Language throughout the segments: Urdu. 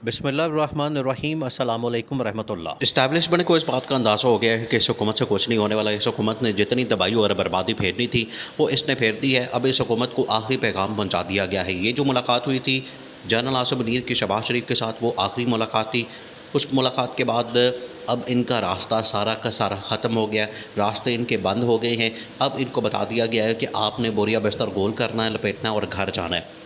بسم اللہ الرحمن الرحیم السلام علیکم ورحمۃ اللہ۔ اسٹیبلشمنٹ کو اس بات کا اندازہ ہو گیا ہے کہ اس حکومت سے کچھ نہیں ہونے والا۔ اس حکومت نے جتنی تباہی اور بربادی پھیرنی تھی وہ اس نے پھیر دی ہے۔ اب اس حکومت کو آخری پیغام پہنچا دیا گیا ہے۔ یہ جو ملاقات ہوئی تھی جنرل آصف منیر کی شہباز شریف کے ساتھ، وہ آخری ملاقات تھی۔ اس ملاقات کے بعد اب ان کا راستہ سارا کا سارا ختم ہو گیا، راستے ان کے بند ہو گئے ہیں۔ اب ان کو بتا دیا گیا ہے کہ آپ نے بوریا بستر گول کرنا ہے، لپیٹنا ہے اور گھر جانا ہے۔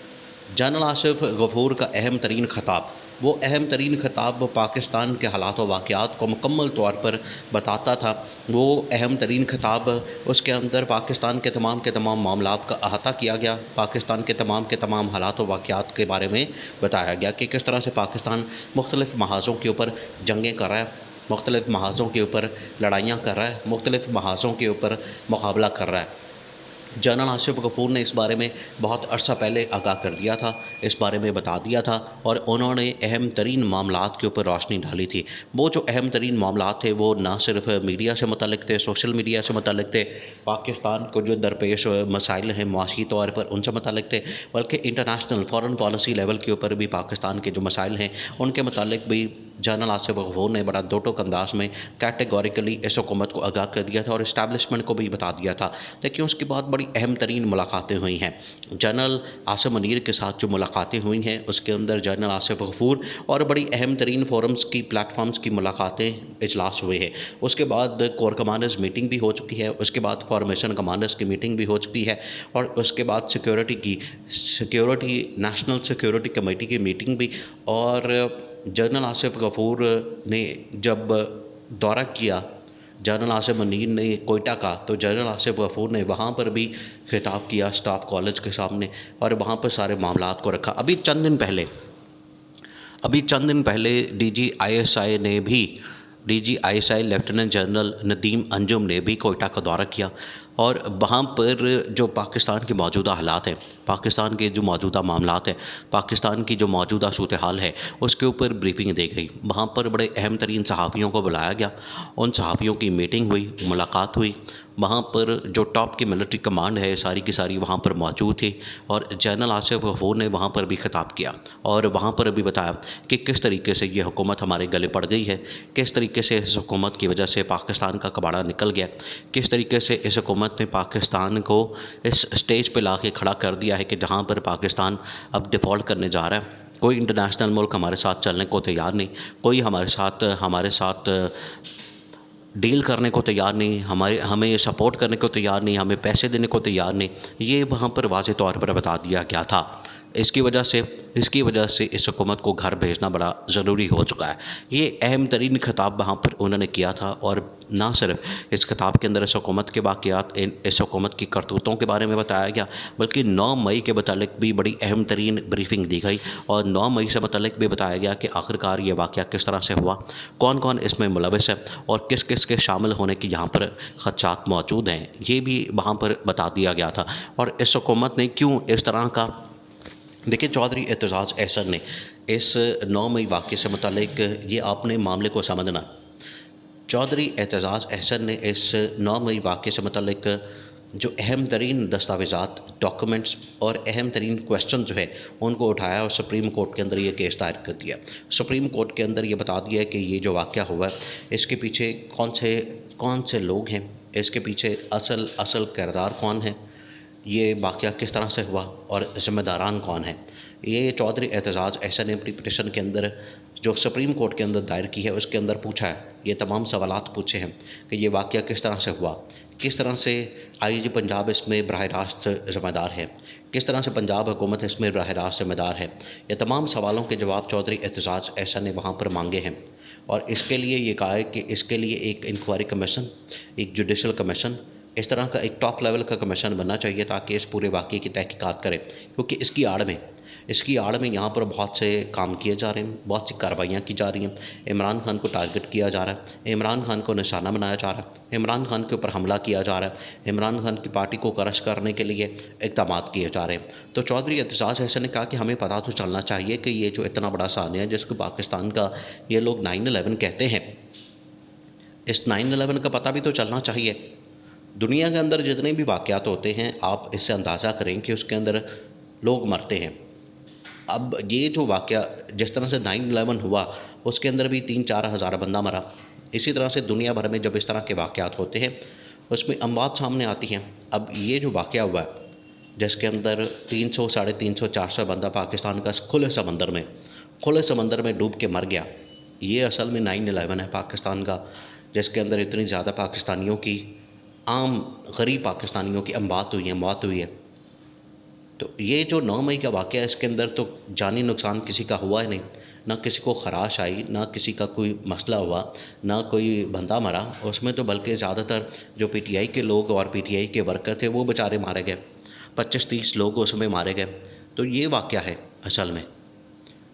جنرل آصف غفور کا اہم ترین خطاب، وہ اہم ترین خطاب پاکستان کے حالات و واقعات کو مکمل طور پر بتاتا تھا۔ وہ اہم ترین خطاب، اس کے اندر پاکستان کے تمام معاملات کا احاطہ کیا گیا، پاکستان کے تمام حالات و واقعات کے بارے میں بتایا گیا کہ کس طرح سے پاکستان مختلف محاذوں کے اوپر جنگیں کر رہا ہے، مختلف محاذوں کے اوپر لڑائیاں کر رہا ہے، مختلف محاذوں کے اوپر مقابلہ کر رہا ہے۔ جنرل آصف غفور نے اس بارے میں بہت عرصہ پہلے آگاہ کر دیا تھا، اس بارے میں بتا دیا تھا، اور انہوں نے اہم ترین معاملات کے اوپر روشنی ڈالی تھی۔ وہ جو اہم ترین معاملات تھے وہ نہ صرف میڈیا سے متعلق تھے، سوشل میڈیا سے متعلق تھے، پاکستان کو جو درپیش مسائل ہیں معاشی طور پر ان سے متعلق تھے، بلکہ انٹرنیشنل فارن پالیسی لیول کے اوپر بھی پاکستان کے جو مسائل ہیں ان کے متعلق بھی جنرل آصف غفور نے بڑا دو ٹوک انداز میں کیٹیگوریکلی اس حکومت کو آگاہ کر دیا تھا اور اسٹیبلشمنٹ کو بھی بتا دیا تھا۔ لیکن اس کے بعد بڑی اہم ترین ملاقاتیں ہوئی ہیں۔ جنرل آصف منیر کے ساتھ جو ملاقاتیں ہوئی ہیں اس کے اندر جنرل آصف غفور اور بڑی اہم ترین فورمز کی پلیٹ فارمز کی ملاقاتیں، اجلاس ہوئے ہیں۔ اس کے بعد کور کمانڈرز میٹنگ بھی ہو چکی ہے، اس کے بعد فارمیشن کمانڈرز کی میٹنگ بھی ہو چکی ہے، اور اس کے بعد سیکیورٹی نیشنل سیکیورٹی کمیٹی کی میٹنگ بھی۔ اور جنرل آصف غفور نے جب دورہ کیا جنرل آصف منیر نے کوئٹہ کا، تو جنرل آصف غفور نے وہاں پر بھی خطاب کیا اسٹاف کالج کے سامنے، اور وہاں پر سارے معاملات کو رکھا۔ ابھی چند دن پہلے D G I S I lieutenant general Nadeem Anjum نے بھی کوئٹہ کا دورہ کیا، اور وہاں پر جو پاکستان کے موجودہ حالات ہیں، پاکستان کے جو موجودہ معاملات ہیں، پاکستان کی جو موجودہ صورتحال ہے اس کے اوپر بریفنگ دی گئی۔ وہاں پر بڑے اہم ترین صحافیوں کو بلایا گیا، ان صحافیوں کی میٹنگ ہوئی، ملاقات ہوئی۔ وہاں پر جو ٹاپ کی ملٹری کمانڈ ہے ساری کی ساری وہاں پر موجود تھی، اور جنرل آصف غفور نے وہاں پر بھی خطاب کیا، اور وہاں پر بھی بتایا کہ کس طریقے سے یہ حکومت ہمارے گلے پڑ گئی ہے، کس طریقے سے اس حکومت کی وجہ سے پاکستان کا کباڑا نکل گیا، کس طریقے سے اس حکومت نے پاکستان کو اس سٹیج پہ لا کے کھڑا کر دیا ہے کہ جہاں پر پاکستان اب ڈیفالٹ کرنے جا رہا ہے۔ کوئی انٹرنیشنل ملک ہمارے ساتھ چلنے کو تیار نہیں، کوئی ہمارے ساتھ ڈیل کرنے کو تیار نہیں، ہمیں سپورٹ کرنے کو تیار نہیں، ہمیں پیسے دینے کو تیار نہیں۔ یہ وہاں پر واضح طور پر بتا دیا گیا تھا۔ اس کی وجہ سے اس حکومت کو گھر بھیجنا بڑا ضروری ہو چکا ہے۔ یہ اہم ترین خطاب وہاں پر انہوں نے کیا تھا، اور نہ صرف اس خطاب کے اندر اس حکومت کے واقعات، اس حکومت کی کرتوتوں کے بارے میں بتایا گیا، بلکہ 9 مئی کے متعلق بھی بڑی اہم ترین بریفنگ دی گئی، اور 9 مئی سے متعلق بھی بتایا گیا کہ آخرکار یہ واقعہ کس طرح سے ہوا، کون کون اس میں ملوث ہے، اور کس کس کے شامل ہونے کی یہاں پر خدشات موجود ہیں، یہ بھی وہاں پر بتا دیا گیا تھا۔ اور اس حکومت نے کیوں اس طرح کا، دیکھیں چودھری اعتزاز احسن نے اس 9 مئی واقعے سے متعلق، یہ آپ نے معاملے کو سمجھنا، چودھری اعتزاز احسن نے اس 9 مئی واقعے سے متعلق جو اہم ترین دستاویزات، ڈاکومنٹس اور اہم ترین کویسچن جو ہے ان کو اٹھایا، اور سپریم کورٹ کے اندر یہ کیس دائر کر دیا۔ سپریم کورٹ کے اندر یہ بتا دیا کہ یہ جو واقعہ ہوا ہے اس کے پیچھے کون سے لوگ ہیں، اس کے پیچھے اصل کردار کون ہے، یہ واقعہ کس طرح سے ہوا، اور ذمہ داران کون ہیں۔ یہ چودھری اعتزاز احسن نے اپنی پٹیشن کے اندر جو سپریم کورٹ کے اندر دائر کی ہے اس کے اندر پوچھا ہے، یہ تمام سوالات پوچھے ہیں کہ یہ واقعہ کس طرح سے ہوا، کس طرح سے آئی جی پنجاب اس میں براہ راست ذمہ دار ہے، کس طرح سے پنجاب حکومت اس میں براہ راست ذمہ دار ہے۔ یہ تمام سوالوں کے جواب چودھری اعتزاز احسن نے وہاں پر مانگے ہیں، اور اس کے لیے یہ کہا ہے کہ اس کے لیے ایک انکوائری کمیشن، ایک جوڈیشل کمیشن، اس طرح کا ایک ٹاپ لیول کا کمیشن بننا چاہیے تاکہ اس پورے واقعے کی تحقیقات کرے، کیونکہ اس کی آڑ میں یہاں پر بہت سے کام کیے جا رہے ہیں، بہت سی کارروائیاں کی جا رہی ہیں۔ عمران خان کو ٹارگٹ کیا جا رہا ہے، عمران خان کو نشانہ بنایا جا رہا ہے، عمران خان کے اوپر حملہ کیا جا رہا ہے، عمران خان کی پارٹی کو کرش کرنے کے لیے اقدامات کیے جا رہے ہیں۔ تو چودھری اعتزاز احسن نے کہا کہ ہمیں پتہ تو چلنا چاہیے کہ یہ جو اتنا بڑا سانحہ ہے جس کو پاکستان کا یہ لوگ 9/11 کہتے ہیں، اس 9/11 کا پتہ بھی تو چلنا چاہیے۔ دنیا کے اندر جتنے بھی واقعات ہوتے ہیں آپ اس سے اندازہ کریں کہ اس کے اندر لوگ مرتے ہیں، اب یہ جو واقعہ جس طرح سے 9/11 ہوا اس کے اندر بھی 3-4 ہزار بندہ مرا، اسی طرح سے دنیا بھر میں جب اس طرح کے واقعات ہوتے ہیں اس میں اموات سامنے آتی ہیں۔ اب یہ جو واقعہ ہوا ہے جس کے اندر 300 350 400 بندہ پاکستان کا کھلے سمندر میں ڈوب کے مر گیا، یہ اصل میں 9/11 ہے پاکستان کا، جس کے اندر اتنی زیادہ پاکستانیوں کی، عام غریب پاکستانیوں کی موت ہوئی ہے۔ تو یہ جو 9 مئی کا واقعہ ہے اس کے اندر تو جانی نقصان کسی کا ہوا ہی نہیں، نہ کسی کو خراش آئی، نہ کسی کا کوئی مسئلہ ہوا، نہ کوئی بندہ مرا، اس میں تو بلکہ زیادہ تر جو پی ٹی آئی کے لوگ اور پی ٹی آئی کے ورکر تھے وہ بیچارے مارے گئے، 25-30 لوگ اس میں مارے گئے۔ تو یہ واقعہ ہے اصل میں،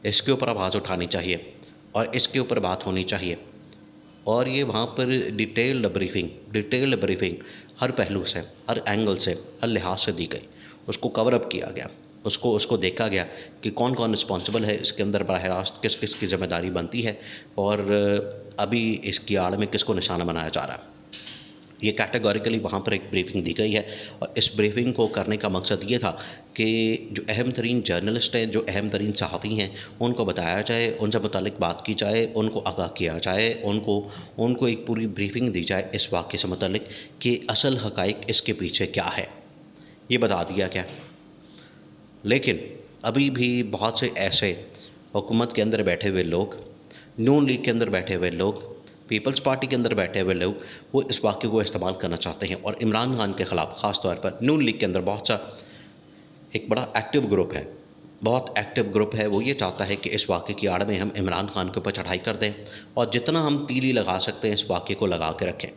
اس کے اوپر آواز اٹھانی چاہیے اور اس کے اوپر بات ہونی چاہیے، اور یہ وہاں پر ڈیٹیلڈ بریفنگ ہر پہلو سے، ہر اینگل سے، ہر لحاظ سے دی گئی، اس کو کور اپ کیا گیا، اس کو دیکھا گیا کہ کون کون رسپانسبل ہے اس کے اندر، براہ راست کس کس کی ذمہ داری بنتی ہے، اور ابھی اس کی آڑ میں کس کو نشانہ بنایا جا رہا ہے۔ یہ کیٹیگوریکلی وہاں پر ایک بریفنگ دی گئی ہے، اور اس بریفنگ کو کرنے کا مقصد یہ تھا کہ جو اہم ترین جرنلسٹ ہیں، جو اہم ترین صحافی ہیں، ان کو بتایا جائے، ان سے متعلق بات کی جائے، ان کو آگاہ کیا جائے، ان کو ایک پوری بریفنگ دی جائے اس واقعے سے متعلق کہ اصل حقائق اس کے پیچھے کیا ہے، یہ بتا دیا گیا۔ لیکن ابھی بھی بہت سے ایسے حکومت کے اندر بیٹھے ہوئے لوگ، نون لیگ کے اندر بیٹھے ہوئے لوگ، پیپلز پارٹی کے اندر بیٹھے ہوئے لوگ، وہ اس واقعے کو استعمال کرنا چاہتے ہیں، اور عمران خان کے خلاف خاص طور پر نون لیگ کے اندر بہت سا ایک بڑا ایکٹیو گروپ ہے، وہ یہ چاہتا ہے کہ اس واقعے کی آڑ میں ہم عمران خان کے اوپر چڑھائی کر دیں، اور جتنا ہم تیلی لگا سکتے ہیں اس واقعے کو لگا کے رکھیں،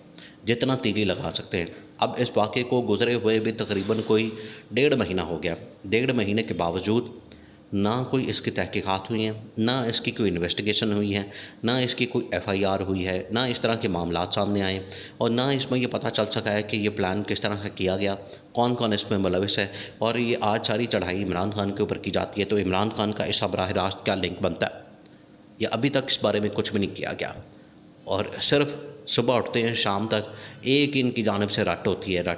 جتنا تیلی لگا سکتے ہیں۔ اب اس واقعے کو گزرے ہوئے بھی تقریباً کوئی 1.5 مہینہ ہو گیا، 1.5 مہینے کے باوجود نہ کوئی اس کی تحقیقات ہوئی ہیں، نہ اس کی کوئی انویسٹیگیشن ہوئی ہے، نہ اس کی کوئی FIR ہوئی ہے، نہ اس طرح کے معاملات سامنے آئے، اور نہ اس میں یہ پتہ چل سکا ہے کہ یہ پلان کس طرح سے کیا گیا، کون کون اس میں ملوث ہے، اور یہ آج ساری چڑھائی عمران خان کے اوپر کی جاتی ہے تو عمران خان کا اس براہ راست کیا لنک بنتا ہے، یا ابھی تک اس بارے میں کچھ بھی نہیں کیا گیا، اور صرف صبح اٹھتے ہیں شام تک ایک ان کی جانب سے رٹ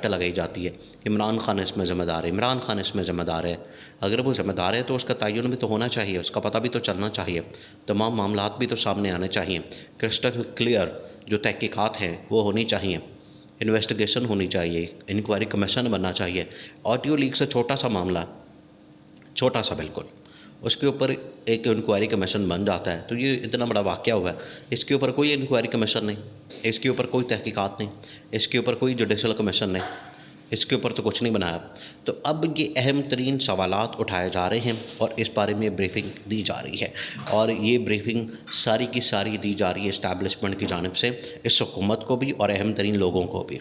لگائی جاتی ہے، عمران خان اس میں ذمہ دار ہے، عمران خان اس میں ذمہ دار ہے۔ اگر وہ ذمہ دار ہے تو اس کا تعین بھی تو ہونا چاہیے، اس کا پتہ بھی تو چلنا چاہیے، تمام معاملات بھی تو سامنے آنے چاہیے، کرسٹل کلیئر جو تحقیقات ہیں وہ ہونی چاہیے، انویسٹیگیشن ہونی چاہیے، انکوائری کمیشن بننا چاہیے۔ آڈیو لیک سے چھوٹا سا معاملہ، چھوٹا سا بالکل، اس کے اوپر ایک انکوائری کمیشن بن جاتا ہے، تو یہ اتنا بڑا واقعہ ہوا ہے، اس کے اوپر کوئی انکوائری کمیشن نہیں، اس کے اوپر کوئی تحقیقات نہیں، اس کے اوپر کوئی جوڈیشل کمیشن نہیں، اس کے اوپر تو کچھ نہیں بنایا۔ تو اب یہ اہم ترین سوالات اٹھائے جا رہے ہیں اور اس بارے میں بریفنگ دی جا رہی ہے، اور یہ بریفنگ ساری کی ساری دی جا رہی ہے اسٹیبلشمنٹ کی جانب سے، اس حکومت کو بھی اور اہم ترین لوگوں کو بھی۔